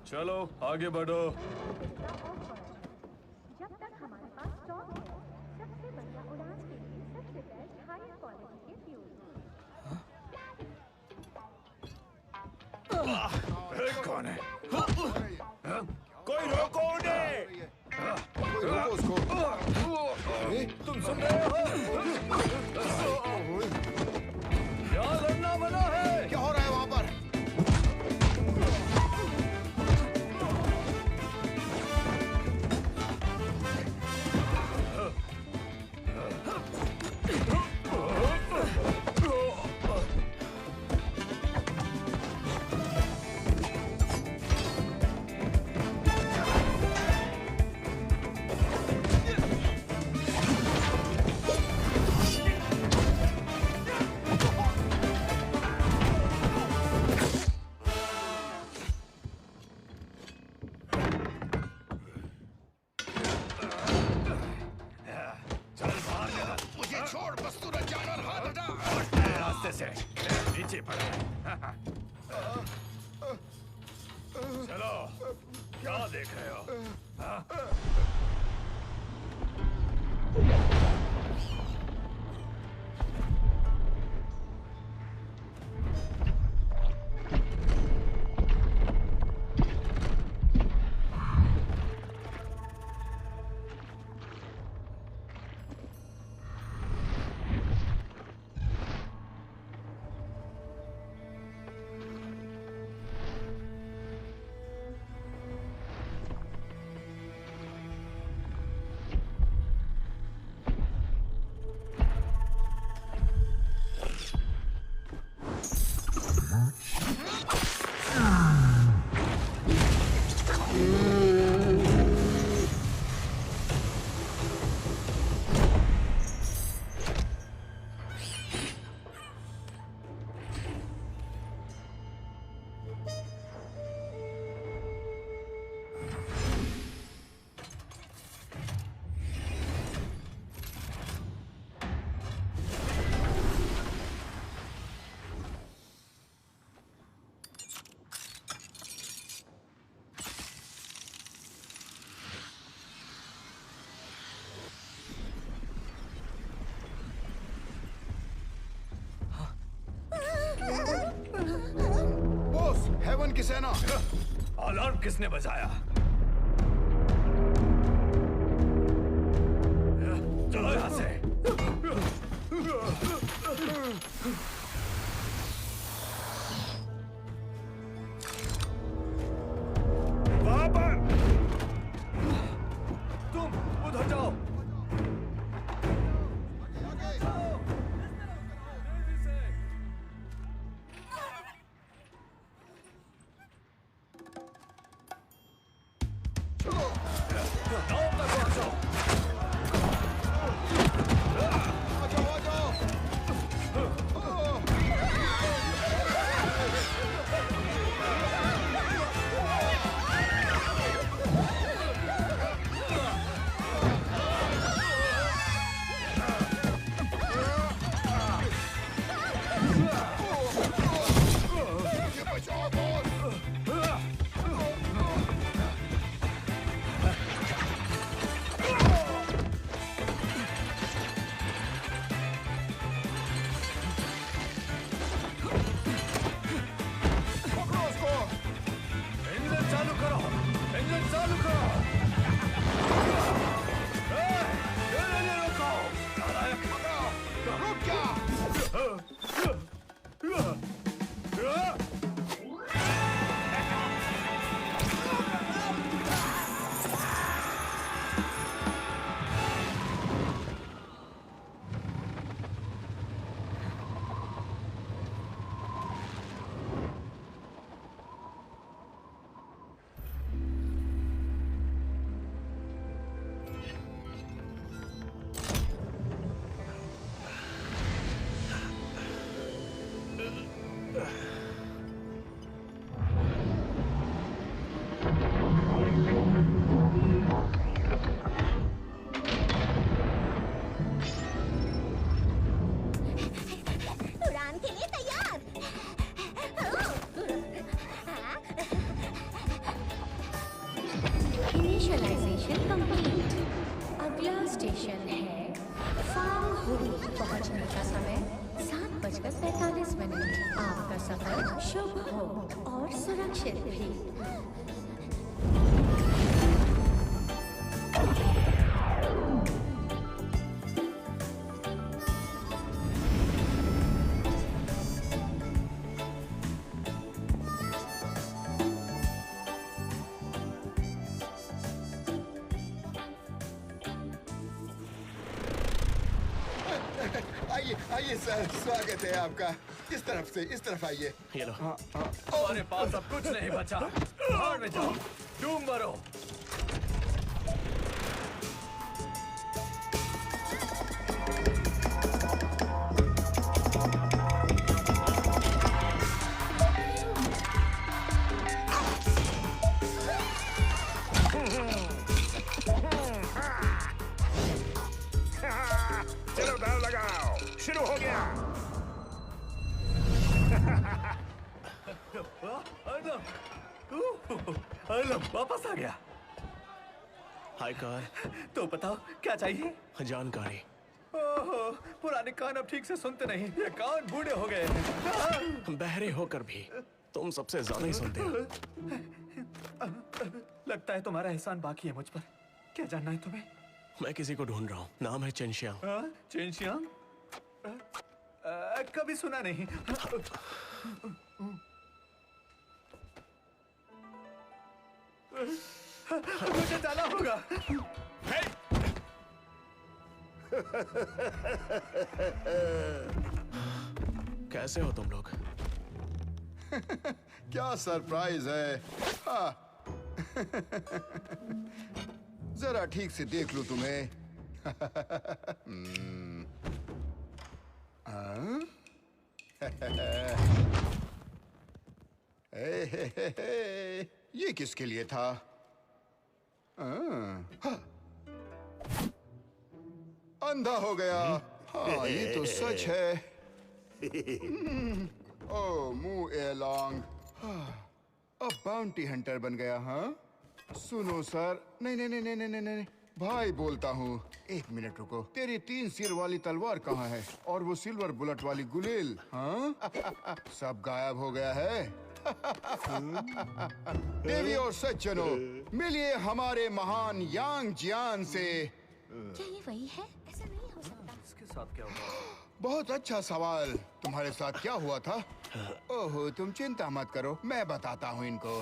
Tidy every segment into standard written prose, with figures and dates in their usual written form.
चलो आगे बढ़ो। जब तक हमारे पास स्टॉक है, सबसे बढ़िया उड़ान के लिए सबसे बेस्ट हाई क्वालिटी के फ्यूल। कौन है? कोई रोको उन्हें! कोई रोको उसको। तुम सुन रहे हो? यहाँ लड़ना मना है। क्या हो रहा है वहाँ पर? नीचे पड़ा है। चलो, क्या देख रहे हो? बॉस, हेवन की सेना। अलार्म किसने बजाया? चलो यहाँ से। वहाँ पर! तुम उधर जाओ। आ जाओ, आ जाओ। कंप्लीट। अगला स्टेशन है फांगहुई। पहुंचने का समय 7:45। आपका सफर शुभ हो और सुरक्षित भी। आइए आइए सर, स्वागत है आपका। इस तरफ आइए। ये लो। हमारे पास अब कुछ नहीं बचा। भाड़ में जाओ, डूब मरो। चलो दाव लगाओ, शुरू हो गया। अर्नब वापस आ गया। हाय कार। तो बताओ क्या चाहिए? जानकारी। ओहो, पुराने कान अब ठीक से सुनते नहीं। ये कान बूढ़े हो गए हैं। बहरे होकर भी तुम सबसे ज्यादा ही सुनते हो। लगता है तुम्हारा एहसान बाकी है मुझ पर। क्या जानना है तुम्हें? मैं किसी को ढूंढ रहा हूँ, नाम है चेनशियांग। चेनशियांग? कभी सुना नहीं। मुझे जाना होगा। कैसे हो तुम लोग? क्या सरप्राइज है। हाँ। जरा ठीक से देख लो तुम्हें। हाँ? ये किसके लिए था? हाँ। अंधा हो गया। हाँ, ये तो सच है। ओह, मुंह एलोंग। अब बाउंटी हंटर बन गया। हाँ, सुनो सर। नहीं नहीं नहीं नहीं नहीं नहीं, भाई बोलता हूँ। एक मिनट रुको। तेरी 3 सिर वाली तलवार कहाँ है? और वो सिल्वर बुलेट वाली गुलेल? हाँ, सब गायब हो गया है। देवी और सज्जनों, मिलिए हमारे महान यांग जियान से। क्या ये वही है? ऐसा नहीं हो सकता। इसके साथ क्या होगा? बहुत अच्छा सवाल। तुम्हारे साथ क्या हुआ था? ओहो, तुम चिंता मत करो, मैं बताता हूँ इनको।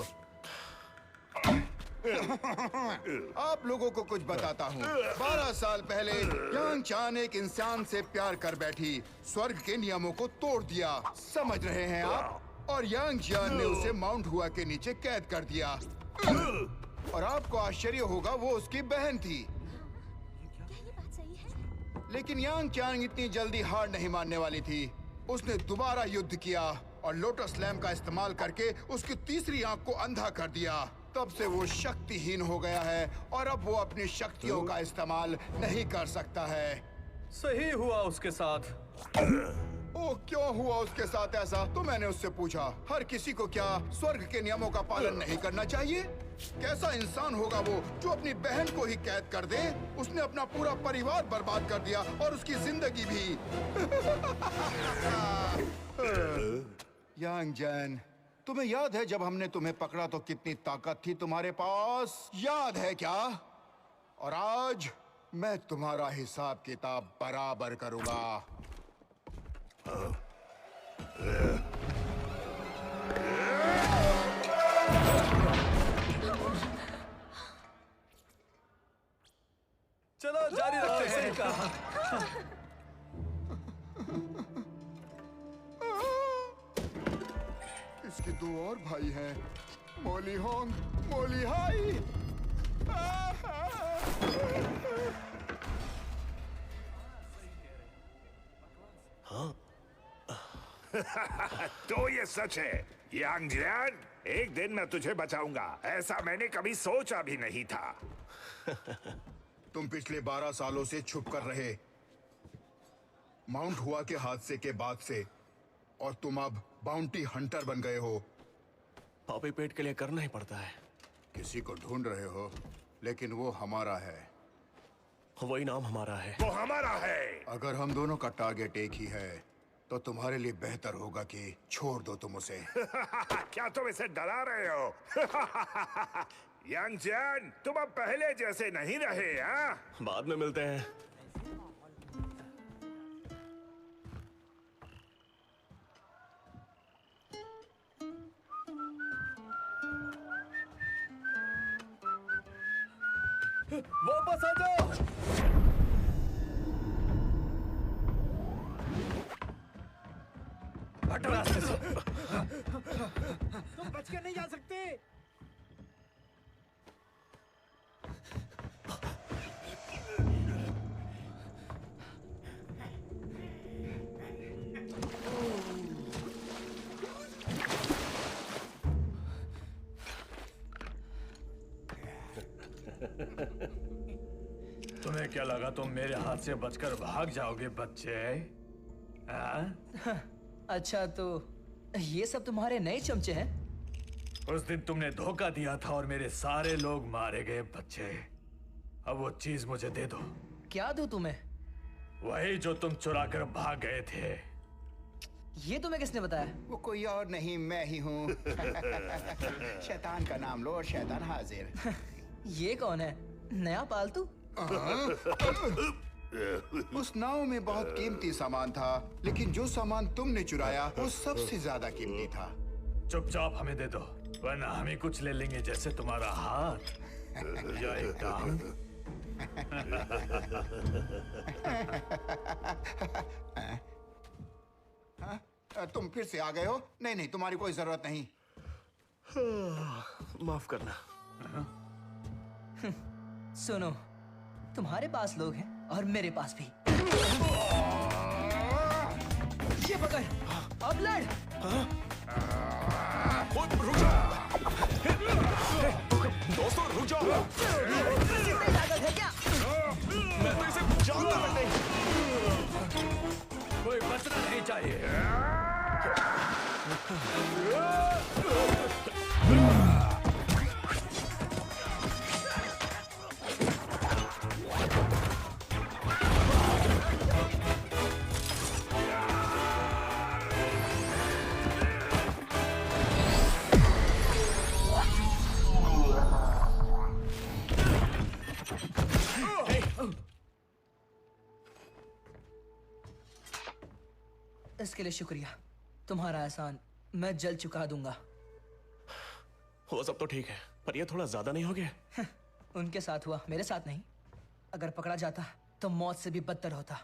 आप लोगों को कुछ बताता हूँ। 12 साल पहले यांग चान एक इंसान से प्यार कर बैठी, स्वर्ग के नियमों को तोड़ दिया। समझ रहे हैं आप? और यांग जियान ने उसे माउंट हुआ के नीचे कैद कर दिया। और आपको आश्चर्य होगा, वो उसकी बहन थी। क्या ये बात सही है? लेकिन यांग चान इतनी जल्दी हार नहीं मानने वाली थी। उसने दोबारा युद्ध किया और लोटस लैम्प का इस्तेमाल करके उसकी तीसरी आंख को अंधा कर दिया। तब से वो शक्तिहीन हो गया है और अब वो अपनी शक्तियों का इस्तेमाल नहीं कर सकता है। सही हुआ उसके साथ। ओह, क्यों हुआ उसके साथ ऐसा? तो मैंने उससे पूछा, हर किसी को क्या स्वर्ग के नियमों का पालन नहीं करना चाहिए? कैसा इंसान होगा वो जो अपनी बहन को ही कैद कर दे? उसने अपना पूरा परिवार बर्बाद कर दिया और उसकी जिंदगी भी। यांग जैन, तुम्हें याद है जब हमने तुम्हें पकड़ा तो कितनी ताकत थी तुम्हारे पास? याद है क्या? और आज मैं तुम्हारा हिसाब किताब बराबर करूंगा। चलो जारी रखते हैं। कहा इसके 2 और भाई हैं, मोली होंग, मोली हाई। तो ये सच है यांग जियान, एक दिन मैं तुझे बचाऊंगा, ऐसा मैंने कभी सोचा भी नहीं था। तुम पिछले 12 सालों से छुप कर रहे, माउंट हुआ के हादसे के बाद से, और तुम अब बाउंटी हंटर बन गए हो। पापी पेट के लिए करना ही पड़ता है। किसी को ढूंढ रहे हो? लेकिन वो हमारा है। वही नाम हमारा है। वो हमारा है। अगर हम दोनों का टारगेट एक ही है तो तुम्हारे लिए बेहतर होगा कि छोड़ दो तुम उसे। क्या तुम इसे डरा रहे हो? यांग जियान, तुम अब पहले जैसे नहीं रहे, हाँ? बाद में मिलते हैं। वापस आ जाओ। हट रास्ते से। तुम बच के नहीं जा सकते। तुम्हें क्या लगा तुम मेरे हाथ से बचकर भाग जाओगे बच्चे? हाँ? अच्छा तो ये सब तुम्हारे नए चमचे हैं? उस दिन तुमने धोखा दिया था और मेरे सारे लोग मारे गए बच्चे। अब वो चीज मुझे दे दो। क्या दूं तुम्हें? वही जो तुम चुरा कर भाग गए थे। ये तुम्हें किसने बताया? वो कोई और नहीं, मैं ही हूँ। शैतान का नाम लो और शैतान हाजिर। ये कौन है? नया पालतू? उस नाव में बहुत कीमती सामान था, लेकिन जो सामान तुमने चुराया वो सबसे ज्यादा कीमती था। चुपचाप हमें दे दो, वरना हम ही कुछ ले लेंगे, जैसे तुम्हारा हाथ या एक टांग। तुम फिर से आ गए हो? नहीं नहीं, तुम्हारी कोई जरूरत नहीं। माफ करना। सुनो, तुम्हारे पास लोग हैं और मेरे पास भी। ये पकड़, अब लड़। रुक जाओ। दोस्तों रुक जाओ। कितनी ताकत है क्या? मैं तो इसे जानता तक नहीं। कोई बचना नहीं चाहिए। इसके लिए शुक्रिया। तुम्हारा एहसान मैं जल्द चुका दूंगा। वो सब तो ठीक है, पर ये थोड़ा ज्यादा नहीं हो गया? उनके साथ हुआ, मेरे साथ नहीं। अगर पकड़ा जाता तो मौत से भी बदतर होता।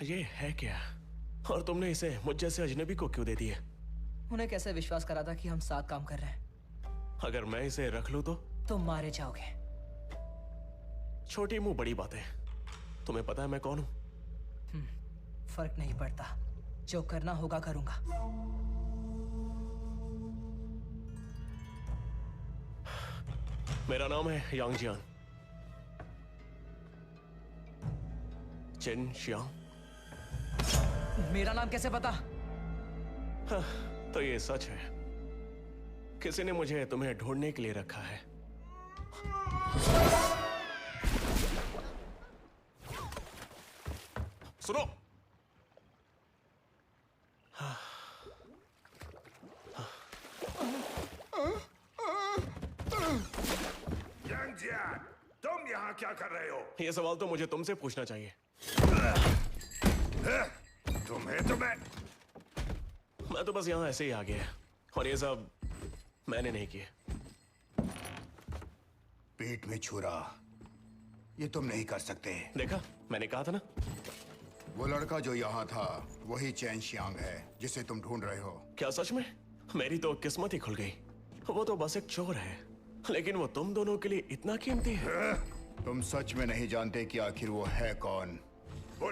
ये है क्या? और तुमने इसे मुझ जैसे अजनबी को क्यों दे दिया? उन्हें कैसे विश्वास करा था कि हम साथ काम कर रहे हैं? अगर मैं इसे रख लूं तो? तुम मारे जाओगे। छोटी मुंह बड़ी बातें। तुम्हें पता है मैं कौन हूं? फर्क नहीं पड़ता, जो करना होगा करूंगा। मेरा नाम है यांग जियान, चेन शियांग। मेरा नाम कैसे पता? तो ये सच है, किसी ने मुझे तुम्हें ढूंढने के लिए रखा है। सुनो, यांग जियान, तुम यहाँ क्या कर रहे हो? ये सवाल तो मुझे तुमसे पूछना चाहिए। तुम्हें मैं तो बस यहाँ ऐसे ही आ गया, और ये सब मैंने नहीं किया। पेट में छुरा, ये तुम नहीं कर सकते। देखा, मैंने कहा था ना। वो लड़का जो यहाँ था वही चैन शियांग है जिसे तुम ढूंढ रहे हो। क्या सच में? मेरी तो किस्मत ही खुल गई। वो तो बस एक चोर है, लेकिन वो तुम दोनों के लिए इतना कीमती है। तुम सच में नहीं जानते कि आखिर वो है कौन। वो